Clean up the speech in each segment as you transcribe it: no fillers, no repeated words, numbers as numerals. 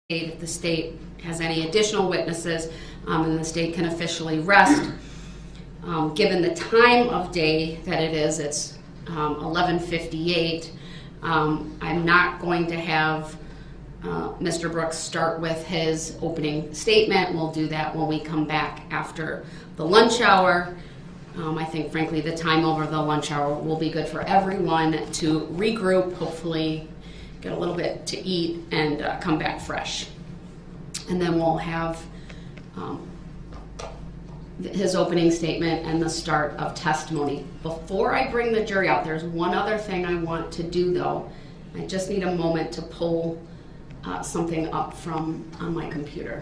If the state has any additional witnesses, and the state can officially rest. Given the time of day that it is, it's 11:58. I'm not going to have Mr. Brooks start with his opening statement. We'll do that when we come back after the lunch hour. I think, frankly, the time over the lunch hour will be good for everyone to regroup, hopefully get a little bit to eat, and come back fresh. And then we'll have his opening statement and the start of testimony. Before I bring the jury out, there's one other thing I want to do, though. I just need a moment to pull something up from on my computer.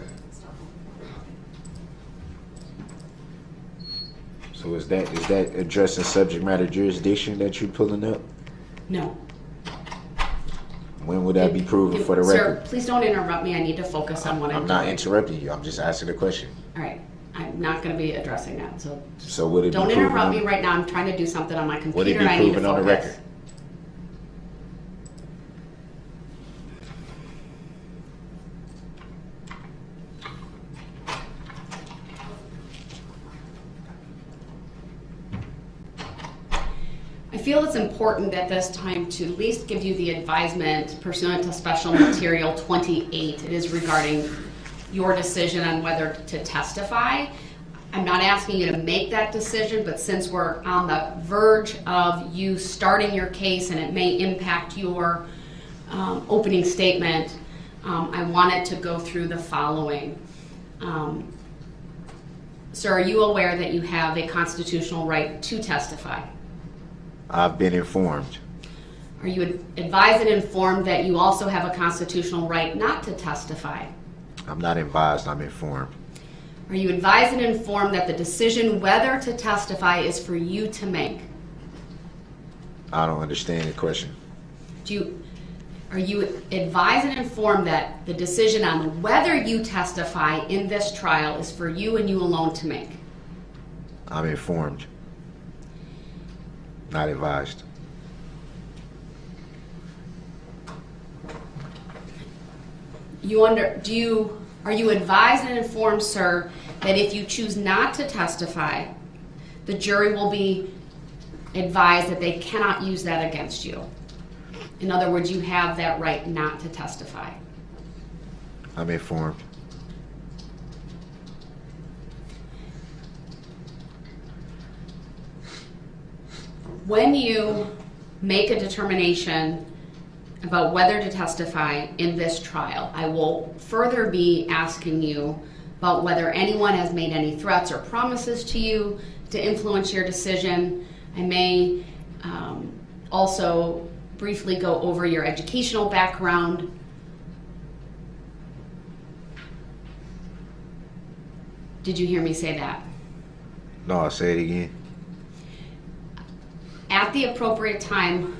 So is that addressing subject matter jurisdiction that you're pulling up? No. When would that be proven for the record? Sir, please don't interrupt me. I need to focus on what I'm doing. I'm not interrupting you. I'm just asking a question. All right. I'm not going to be addressing that. So would it don't be interrupt me right now. I'm trying to do something on my computer. Would it be and I need to proven on the focus. record? I feel it's important at this time to at least give you the advisement pursuant to Special Material 28. It is regarding your decision on whether to testify. I'm not asking you to make that decision, but since we're on the verge of you starting your case and it may impact your opening statement, I wanted to go through the following. Sir, are you aware that you have a constitutional right to testify? I've been informed. Are you advised and informed that you also have a constitutional right not to testify? I'm not advised, I'm informed. Are you advised and informed that the decision whether to testify is for you to make? I don't understand the question. Are you advised and informed that the decision on whether you testify in this trial is for you and you alone to make? I'm informed. Not advised. Are you advised and informed, sir, that if you choose not to testify, the jury will be advised that they cannot use that against you? In other words, you have that right not to testify. I'm informed. When you make a determination about whether to testify in this trial, I will further be asking you about whether anyone has made any threats or promises to you to influence your decision. I may also briefly go over your educational background. Did you hear me say that? No, I'll say it again. At the appropriate time,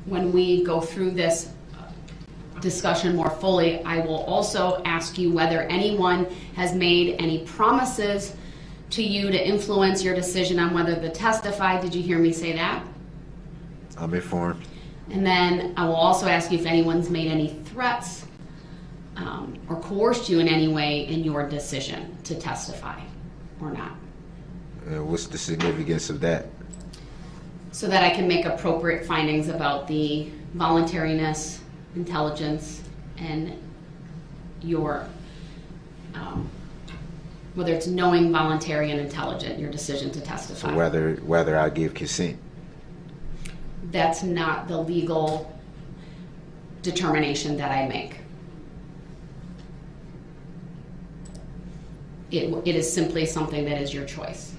when we go through this discussion more fully, I will also ask you whether anyone has made any promises to you to influence your decision on whether to testify. Did you hear me say that? I'm informed. And then I will also ask you if anyone's made any threats or coerced you in any way in your decision to testify or not. What's the significance of that? So that I can make appropriate findings about the voluntariness, intelligence, and your, whether it's knowing, voluntary, and intelligent, your decision to testify. So whether I give consent? That's not the legal determination that I make. It is simply something that is your choice.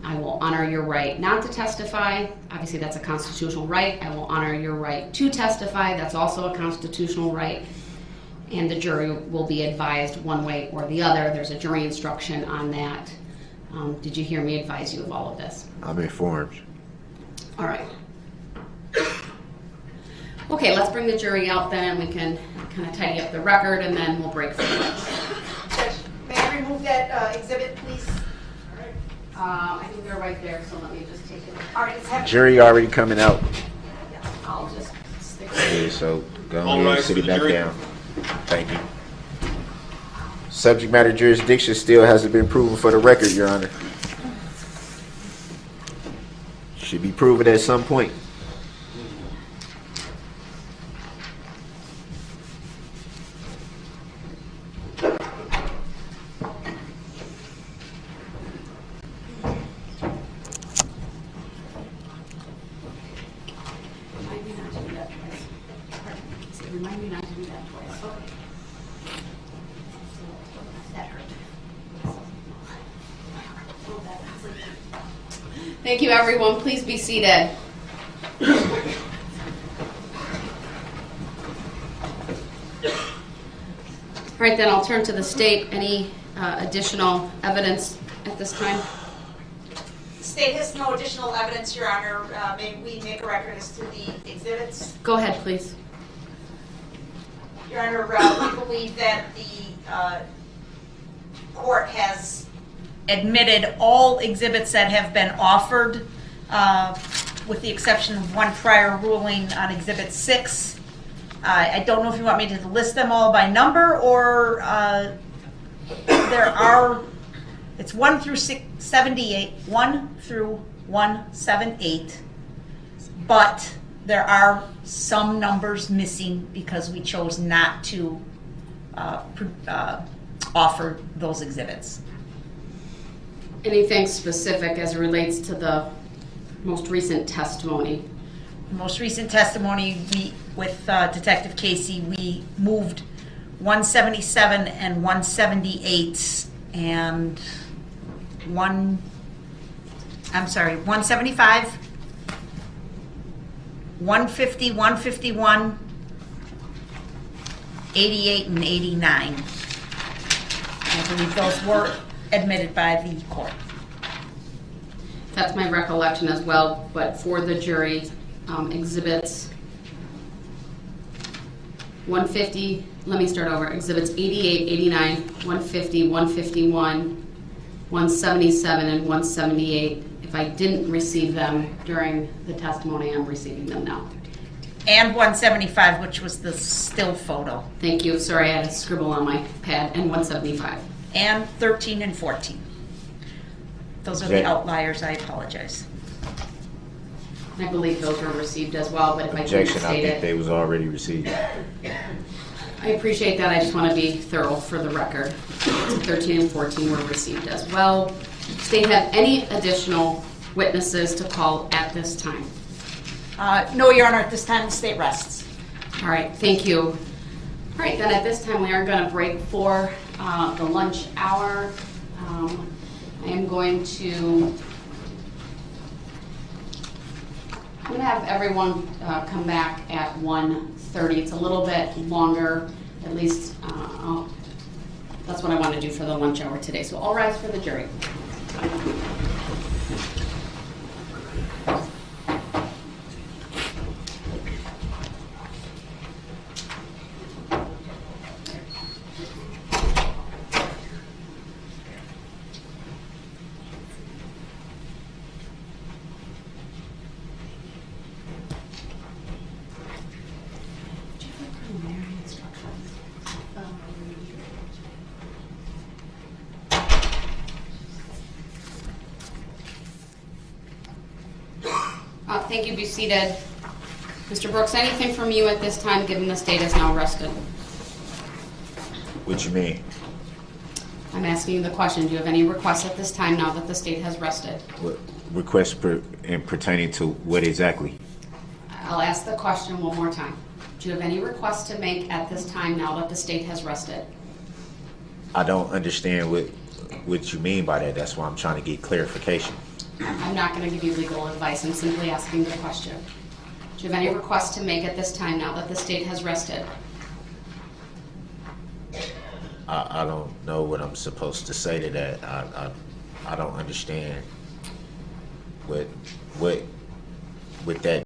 I will honor your right not to testify. Obviously, that's a constitutional right. I will honor your right to testify. That's also a constitutional right. And the jury will be advised one way or the other. There's a jury instruction on that. Did you hear me advise you of all of this? I'm informed. All right. Okay, let's bring the jury out then, and we can kind of tidy up the record, and then we'll break for lunch. Judge, may I remove that exhibit, please? I think they're right there, so let me just take it. All right, let's have Jury already coming out. I'll just Yeah, so go All ahead right, and sit it for the back jury. down. Thank you. Subject matter jurisdiction still hasn't been proven for the record, Your Honor. Should be proven at some point. Remind me not to do that twice. Remind me not to do that twice. Okay. That hurt. Thank you, everyone. Please be seated. All right, then I'll turn to the state. Any additional evidence at this time? The state has no additional evidence, Your Honor. May we make a record as to the exhibits? Go ahead, please. Your Honor, we believe that the court has admitted all exhibits that have been offered, with the exception of one prior ruling on Exhibit 6. I don't know if you want me to list them all by number, or there are, it's 1 through 78, 1 through 178, but there are some numbers missing because we chose not to offer those exhibits. Anything specific as it relates to the most recent testimony? Most recent testimony, we, with Detective Casey, we moved 177 and 178 and 175, 150, 151, 88, and 89. I believe those were admitted by the court. That's my recollection as well, but for the jury, exhibits 150, let me start over, exhibits 88, 89, 150, 151, 177, and 178. If I didn't receive them during the testimony, I'm receiving them now. And 175, which was the still photo. Thank you. Sorry, I had to scribble on my pad. And 175. And 13 and 14. Those are the outliers. I apologize. I believe those were received as well, but if I didn't Objection, I state think it, they was already received. I appreciate that. I just want to be thorough for the record. 13 and 14 were received as well. State have any additional witnesses to call at this time? No, Your Honor. At this time, the state rests. All right, thank you. All right, then at this time we are going to break for the lunch hour. I am going to have everyone come back at 1:30. It's a little bit longer, at least that's what I want to do for the lunch hour today. So all rise for the jury. Thank you. Be seated. Mr. Brooks, anything from you at this time, given the state is now rested? What you mean? I'm asking you the question. Do you have any requests at this time now that the state has rested? What request pertaining to what exactly? I'll ask the question one more time. Do you have any requests to make at this time now that the state has rested? I don't understand what you mean by that. That's why I'm trying to get clarification. I'm not going to give you legal advice. I'm simply asking the question. Do you have any requests to make at this time now that the state has rested? I don't know what I'm supposed to say to that. I don't understand what that